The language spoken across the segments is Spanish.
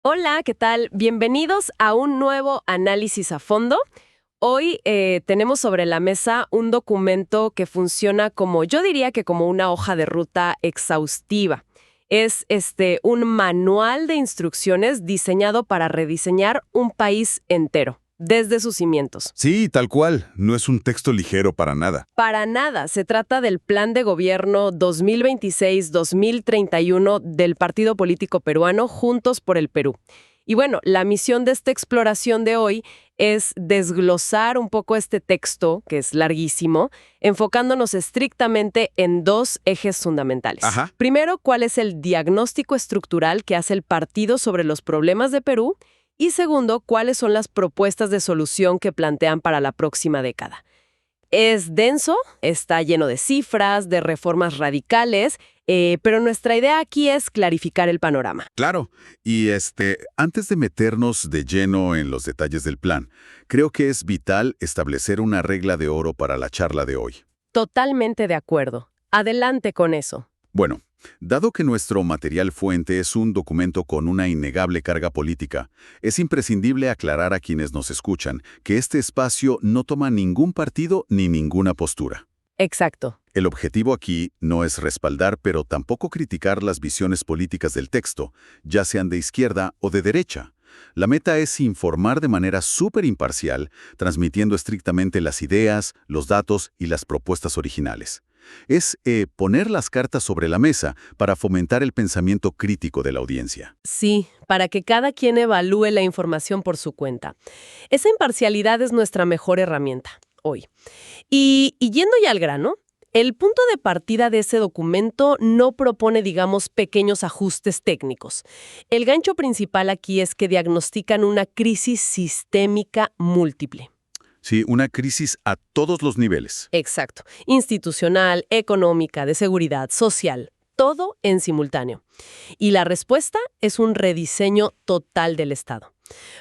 Hola, ¿qué tal? Bienvenidos a un nuevo análisis a fondo. Hoy tenemos sobre la mesa un documento que funciona como, yo diría que como una hoja de ruta exhaustiva. Es un manual de instrucciones diseñado para rediseñar un país entero, desde sus cimientos. Sí, tal cual. No es un texto ligero para nada. Para nada, se trata del Plan de Gobierno 2026-2031 del partido político peruano Juntos por el Perú. Y bueno, la misión de esta exploración de hoy es desglosar un poco este texto, que es larguísimo, enfocándonos estrictamente en dos ejes fundamentales. Ajá. Primero, ¿cuál es el diagnóstico estructural que hace el partido sobre los problemas de Perú? Y segundo, ¿cuáles son las propuestas de solución que plantean para la próxima década? Es denso, está lleno de cifras, de reformas radicales, pero nuestra idea aquí es clarificar el panorama. Claro. Y antes de meternos de lleno en los detalles del plan, creo que es vital establecer una regla de oro para la charla de hoy. Totalmente de acuerdo. Adelante con eso. Bueno, dado que nuestro material fuente es un documento con una innegable carga política, es imprescindible aclarar a quienes nos escuchan que este espacio no toma ningún partido ni ninguna postura. Exacto. El objetivo aquí no es respaldar, pero tampoco criticar las visiones políticas del texto, ya sean de izquierda o de derecha. La meta es informar de manera súper imparcial, transmitiendo estrictamente las ideas, los datos y las propuestas originales. Es poner las cartas sobre la mesa para fomentar el pensamiento crítico de la audiencia. Sí, para que cada quien evalúe la información por su cuenta. Esa imparcialidad es nuestra mejor herramienta hoy. Y yendo ya al grano, el punto de partida de ese documento no propone, digamos, pequeños ajustes técnicos. El gancho principal aquí es que diagnostican una crisis sistémica múltiple. Sí, una crisis a todos los niveles. Exacto. Institucional, económica, de seguridad, social. Todo en simultáneo. Y la respuesta es un rediseño total del Estado.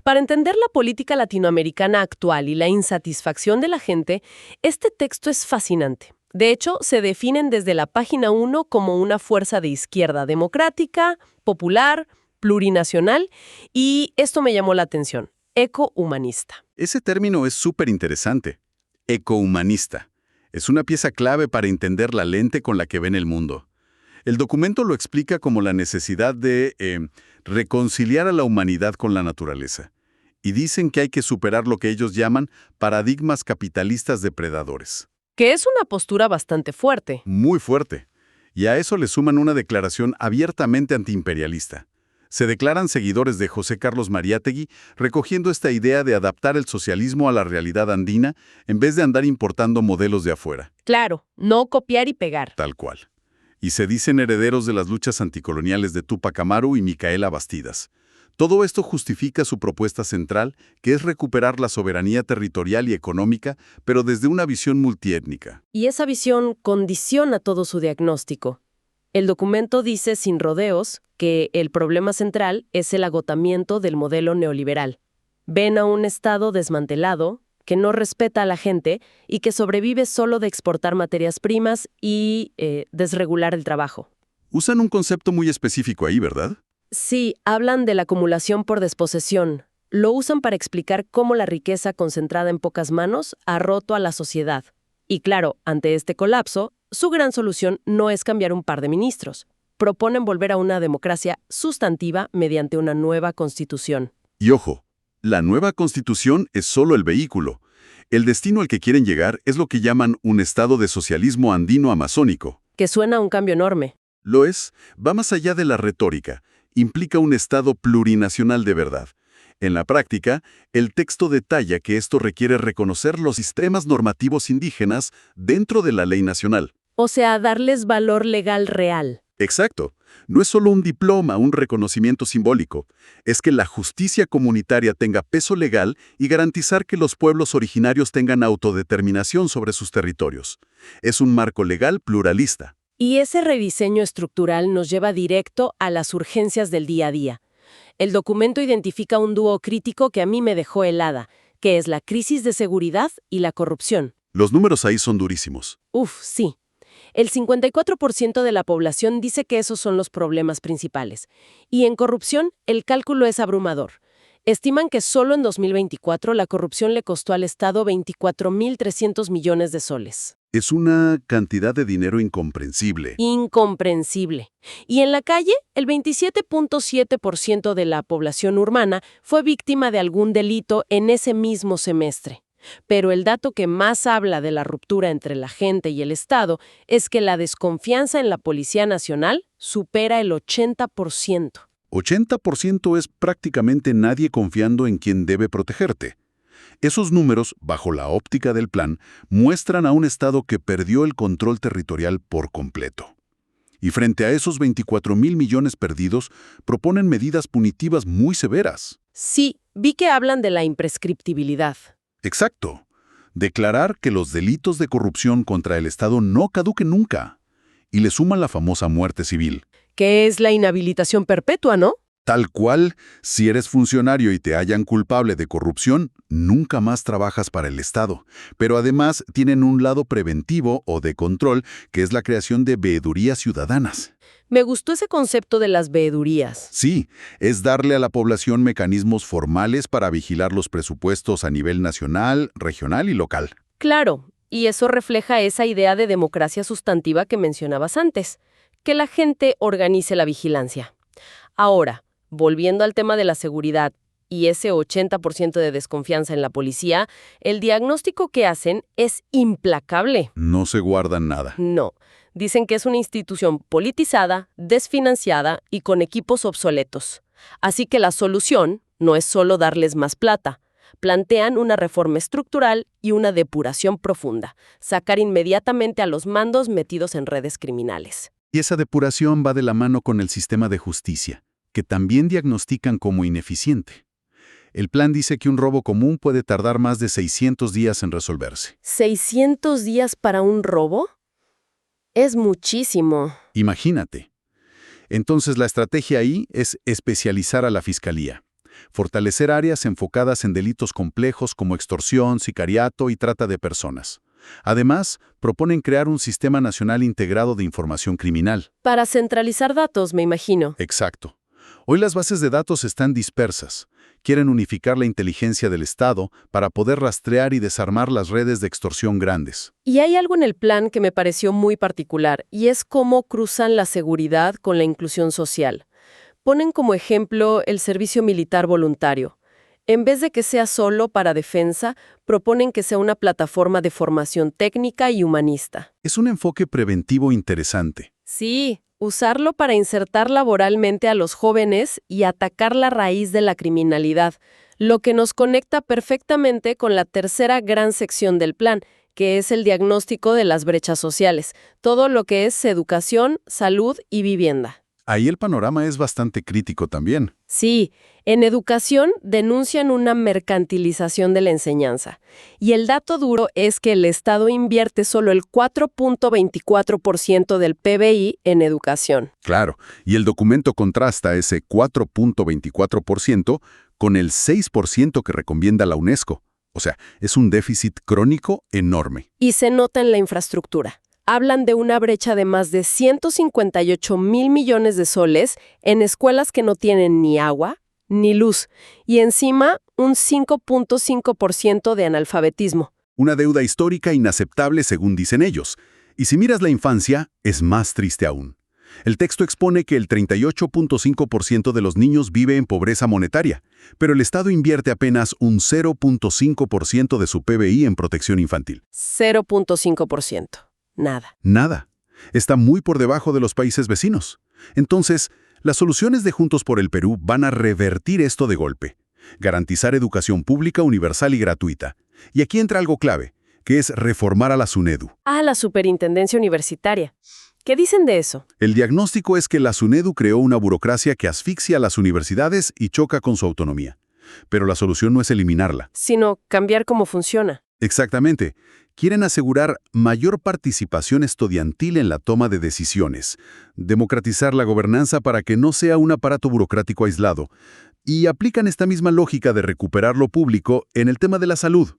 Para entender la política latinoamericana actual y la insatisfacción de la gente, este texto es fascinante. De hecho, se definen desde la página 1 como una fuerza de izquierda democrática, popular, plurinacional, y esto me llamó la atención, ecohumanista. Ese término es súper interesante. Ecohumanista. Es una pieza clave para entender la lente con la que ven el mundo. El documento lo explica como la necesidad de reconciliar a la humanidad con la naturaleza. Y dicen que hay que superar lo que ellos llaman paradigmas capitalistas depredadores. Que es una postura bastante fuerte. Muy fuerte. Y a eso le suman una declaración abiertamente antiimperialista. Se declaran seguidores de José Carlos Mariátegui, recogiendo esta idea de adaptar el socialismo a la realidad andina en vez de andar importando modelos de afuera. Claro, no copiar y pegar. Tal cual. Y se dicen herederos de las luchas anticoloniales de Túpac Amaru y Micaela Bastidas. Todo esto justifica su propuesta central, que es recuperar la soberanía territorial y económica, pero desde una visión multiétnica. Y esa visión condiciona todo su diagnóstico. El documento dice sin rodeos que el problema central es el agotamiento del modelo neoliberal. Ven a un Estado desmantelado, que no respeta a la gente y que sobrevive solo de exportar materias primas y desregular el trabajo. Usan un concepto muy específico ahí, ¿verdad? Sí, hablan de la acumulación por desposesión. Lo usan para explicar cómo la riqueza concentrada en pocas manos ha roto a la sociedad. Y claro, ante este colapso, su gran solución no es cambiar un par de ministros. Proponen volver a una democracia sustantiva mediante una nueva constitución. Y ojo, la nueva constitución es solo el vehículo. El destino al que quieren llegar es lo que llaman un estado de socialismo andino-amazónico. Que suena a un cambio enorme. Lo es, va más allá de la retórica. Implica un Estado plurinacional de verdad. En la práctica, el texto detalla que esto requiere reconocer los sistemas normativos indígenas dentro de la ley nacional. O sea, darles valor legal real. Exacto. No es solo un diploma, un reconocimiento simbólico. Es que la justicia comunitaria tenga peso legal y garantizar que los pueblos originarios tengan autodeterminación sobre sus territorios. Es un marco legal pluralista. Y ese rediseño estructural nos lleva directo a las urgencias del día a día. El documento identifica un dúo crítico que a mí me dejó helada, que es la crisis de seguridad y la corrupción. Los números ahí son durísimos. Sí. El 54% de la población dice que esos son los problemas principales. Y en corrupción, el cálculo es abrumador. Estiman que solo en 2024 la corrupción le costó al Estado 24.300 millones de soles. Es una cantidad de dinero incomprensible. Incomprensible. Y en la calle, el 27.7% de la población urbana fue víctima de algún delito en ese mismo semestre. Pero el dato que más habla de la ruptura entre la gente y el Estado es que la desconfianza en la Policía Nacional supera el 80%. 80% es prácticamente nadie confiando en quien debe protegerte. Esos números, bajo la óptica del plan, muestran a un Estado que perdió el control territorial por completo. Y frente a esos 24.000 millones perdidos, proponen medidas punitivas muy severas. Sí, vi que hablan de la imprescriptibilidad. Exacto. Declarar que los delitos de corrupción contra el Estado no caduquen nunca. Y le suman la famosa muerte civil. Que es la inhabilitación perpetua, ¿no? Tal cual, si eres funcionario y te hallan culpable de corrupción, nunca más trabajas para el Estado. Pero además tienen un lado preventivo o de control, que es la creación de veedurías ciudadanas. Me gustó ese concepto de las veedurías. Sí, es darle a la población mecanismos formales para vigilar los presupuestos a nivel nacional, regional y local. Claro, y eso refleja esa idea de democracia sustantiva que mencionabas antes, que la gente organice la vigilancia. Ahora, volviendo al tema de la seguridad y ese 80% de desconfianza en la policía, el diagnóstico que hacen es implacable. No se guardan nada. No. Dicen que es una institución politizada, desfinanciada y con equipos obsoletos. Así que la solución no es solo darles más plata. Plantean una reforma estructural y una depuración profunda. Sacar inmediatamente a los mandos metidos en redes criminales. Y esa depuración va de la mano con el sistema de justicia, que también diagnostican como ineficiente. El plan dice que un robo común puede tardar más de 600 días en resolverse. ¿600 días para un robo? Es muchísimo. Imagínate. Entonces la estrategia ahí es especializar a la Fiscalía, fortalecer áreas enfocadas en delitos complejos como extorsión, sicariato y trata de personas. Además, proponen crear un sistema nacional integrado de información criminal. Para centralizar datos, me imagino. Exacto. Hoy las bases de datos están dispersas. Quieren unificar la inteligencia del Estado para poder rastrear y desarmar las redes de extorsión grandes. Y hay algo en el plan que me pareció muy particular, y es cómo cruzan la seguridad con la inclusión social. Ponen como ejemplo el servicio militar voluntario. En vez de que sea solo para defensa, proponen que sea una plataforma de formación técnica y humanista. Es un enfoque preventivo interesante. Sí, usarlo para insertar laboralmente a los jóvenes y atacar la raíz de la criminalidad, lo que nos conecta perfectamente con la tercera gran sección del plan, que es el diagnóstico de las brechas sociales, todo lo que es educación, salud y vivienda. Ahí el panorama es bastante crítico también. Sí, en educación denuncian una mercantilización de la enseñanza. Y el dato duro es que el Estado invierte solo el 4.24% del PBI en educación. Claro, y el documento contrasta ese 4.24% con el 6% que recomienda la UNESCO. O sea, es un déficit crónico enorme. Y se nota en la infraestructura. Hablan de una brecha de más de 158.000 millones de soles en escuelas que no tienen ni agua ni luz, y encima un 5.5% de analfabetismo. Una deuda histórica inaceptable según dicen ellos. Y si miras la infancia, es más triste aún. El texto expone que el 38.5% de los niños vive en pobreza monetaria, pero el Estado invierte apenas un 0.5% de su PBI en protección infantil. 0.5%. Nada. Nada. Está muy por debajo de los países vecinos. Entonces, las soluciones de Juntos por el Perú van a revertir esto de golpe. Garantizar educación pública, universal y gratuita. Y aquí entra algo clave, que es reformar a la SUNEDU. La superintendencia universitaria. ¿Qué dicen de eso? El diagnóstico es que la SUNEDU creó una burocracia que asfixia a las universidades y choca con su autonomía. Pero la solución no es eliminarla, sino cambiar cómo funciona. Exactamente. Quieren asegurar mayor participación estudiantil en la toma de decisiones, democratizar la gobernanza para que no sea un aparato burocrático aislado, y aplican esta misma lógica de recuperar lo público en el tema de la salud.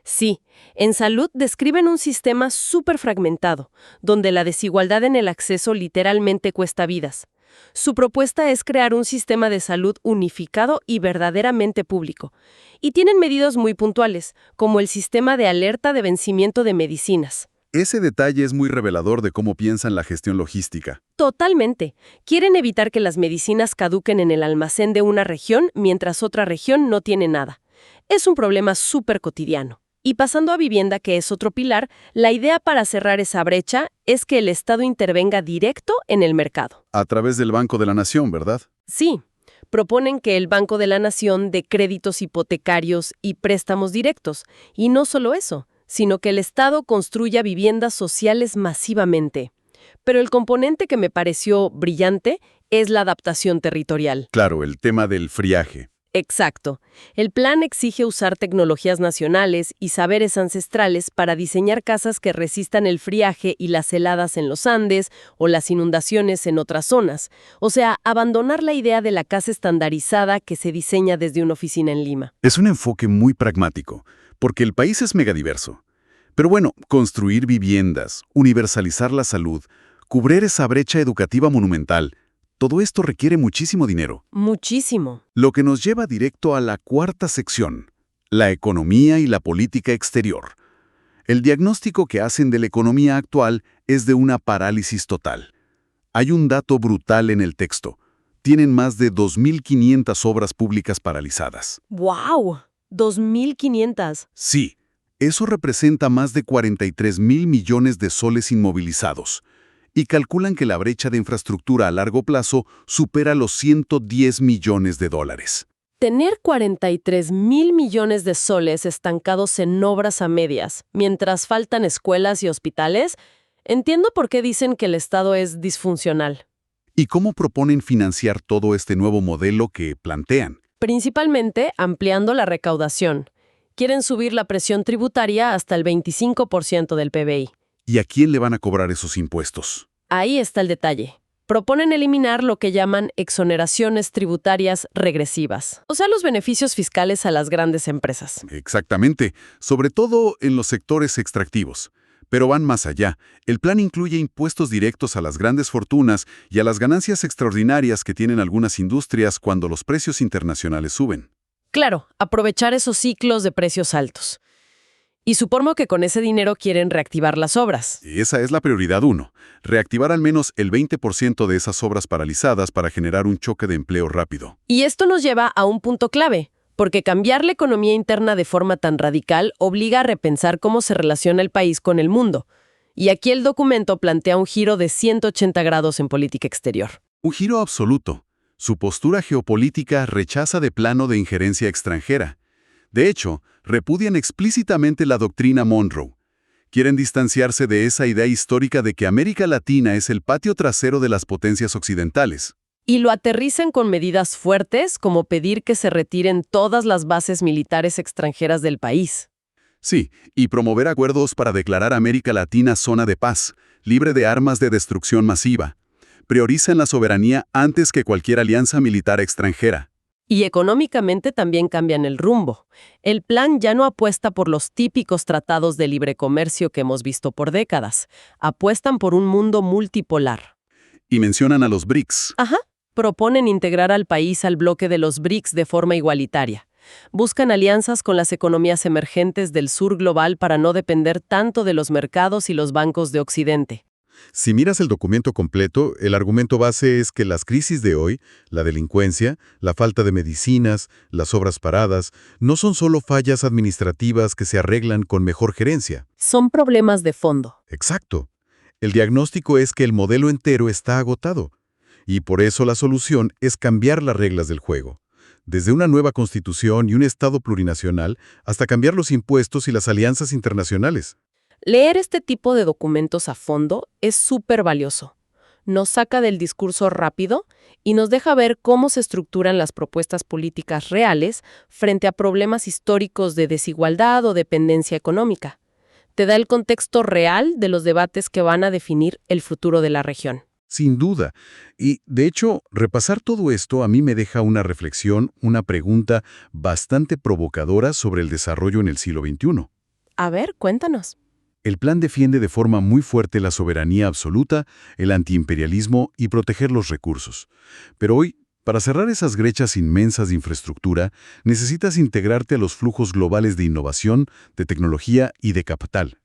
Sí, en salud describen un sistema súper fragmentado, donde la desigualdad en el acceso literalmente cuesta vidas. Su propuesta es crear un sistema de salud unificado y verdaderamente público. Y tienen medidas muy puntuales, como el sistema de alerta de vencimiento de medicinas. Ese detalle es muy revelador de cómo piensan la gestión logística. Totalmente. Quieren evitar que las medicinas caduquen en el almacén de una región mientras otra región no tiene nada. Es un problema súper cotidiano. Y pasando a vivienda, que es otro pilar, la idea para cerrar esa brecha es que el Estado intervenga directo en el mercado. A través del Banco de la Nación, ¿verdad? Sí, proponen que el Banco de la Nación dé créditos hipotecarios y préstamos directos. Y no solo eso, sino que el Estado construya viviendas sociales masivamente. Pero el componente que me pareció brillante es la adaptación territorial. Claro, el tema del friaje. Exacto. El plan exige usar tecnologías nacionales y saberes ancestrales para diseñar casas que resistan el friaje y las heladas en los Andes o las inundaciones en otras zonas. O sea, abandonar la idea de la casa estandarizada que se diseña desde una oficina en Lima. Es un enfoque muy pragmático, porque el país es megadiverso. Pero bueno, construir viviendas, universalizar la salud, cubrir esa brecha educativa monumental, todo esto requiere muchísimo dinero. Muchísimo. Lo que nos lleva directo a la cuarta sección, la economía y la política exterior. El diagnóstico que hacen de la economía actual es de una parálisis total. Hay un dato brutal en el texto. Tienen más de 2.500 obras públicas paralizadas. ¡Wow! 2.500. Sí, eso representa más de 43.000 millones de soles inmovilizados. Y calculan que la brecha de infraestructura a largo plazo supera los 110 millones de dólares. Tener 43.000 millones de soles estancados en obras a medias, mientras faltan escuelas y hospitales, entiendo por qué dicen que el Estado es disfuncional. ¿Y cómo proponen financiar todo este nuevo modelo que plantean? Principalmente ampliando la recaudación. Quieren subir la presión tributaria hasta el 25% del PBI. ¿Y a quién le van a cobrar esos impuestos? Ahí está el detalle. Proponen eliminar lo que llaman exoneraciones tributarias regresivas, o sea, los beneficios fiscales a las grandes empresas. Exactamente, sobre todo en los sectores extractivos. Pero van más allá. El plan incluye impuestos directos a las grandes fortunas y a las ganancias extraordinarias que tienen algunas industrias cuando los precios internacionales suben. Claro, aprovechar esos ciclos de precios altos. Y supongo que con ese dinero quieren reactivar las obras. Y esa es la prioridad 1, reactivar al menos el 20% de esas obras paralizadas para generar un choque de empleo rápido. Y esto nos lleva a un punto clave, porque cambiar la economía interna de forma tan radical obliga a repensar cómo se relaciona el país con el mundo. Y aquí el documento plantea un giro de 180 grados en política exterior. Un giro absoluto. Su postura geopolítica rechaza de plano de injerencia extranjera. De hecho, repudian explícitamente la doctrina Monroe. Quieren distanciarse de esa idea histórica de que América Latina es el patio trasero de las potencias occidentales. Y lo aterrizan con medidas fuertes, como pedir que se retiren todas las bases militares extranjeras del país. Sí, y promover acuerdos para declarar América Latina zona de paz, libre de armas de destrucción masiva. Priorizan la soberanía antes que cualquier alianza militar extranjera. Y económicamente también cambian el rumbo. El plan ya no apuesta por los típicos tratados de libre comercio que hemos visto por décadas. Apuestan por un mundo multipolar. Y mencionan a los BRICS. Ajá. Proponen integrar al país al bloque de los BRICS de forma igualitaria. Buscan alianzas con las economías emergentes del sur global para no depender tanto de los mercados y los bancos de Occidente. Si miras el documento completo, el argumento base es que las crisis de hoy, la delincuencia, la falta de medicinas, las obras paradas, no son solo fallas administrativas que se arreglan con mejor gerencia. Son problemas de fondo. Exacto. El diagnóstico es que el modelo entero está agotado. Y por eso la solución es cambiar las reglas del juego. Desde una nueva constitución y un Estado plurinacional hasta cambiar los impuestos y las alianzas internacionales. Leer este tipo de documentos a fondo es súper valioso. Nos saca del discurso rápido y nos deja ver cómo se estructuran las propuestas políticas reales frente a problemas históricos de desigualdad o dependencia económica. Te da el contexto real de los debates que van a definir el futuro de la región. Sin duda. Y, de hecho, repasar todo esto a mí me deja una reflexión, una pregunta bastante provocadora sobre el desarrollo en el siglo XXI. A ver, cuéntanos. El plan defiende de forma muy fuerte la soberanía absoluta, el antiimperialismo y proteger los recursos. Pero hoy, para cerrar esas brechas inmensas de infraestructura, necesitas integrarte a los flujos globales de innovación, de tecnología y de capital.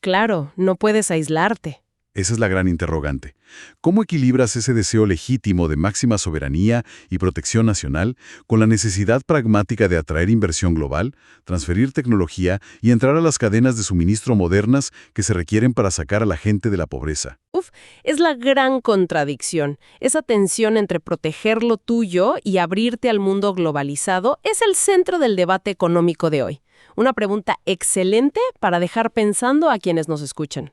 Claro, no puedes aislarte. Esa es la gran interrogante. ¿Cómo equilibras ese deseo legítimo de máxima soberanía y protección nacional con la necesidad pragmática de atraer inversión global, transferir tecnología y entrar a las cadenas de suministro modernas que se requieren para sacar a la gente de la pobreza? Es la gran contradicción. Esa tensión entre proteger lo tuyo y abrirte al mundo globalizado es el centro del debate económico de hoy. Una pregunta excelente para dejar pensando a quienes nos escuchan.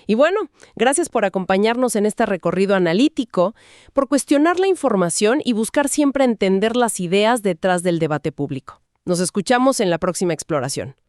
Y bueno, gracias por acompañarnos en este recorrido analítico, por cuestionar la información y buscar siempre entender las ideas detrás del debate público. Nos escuchamos en la próxima exploración.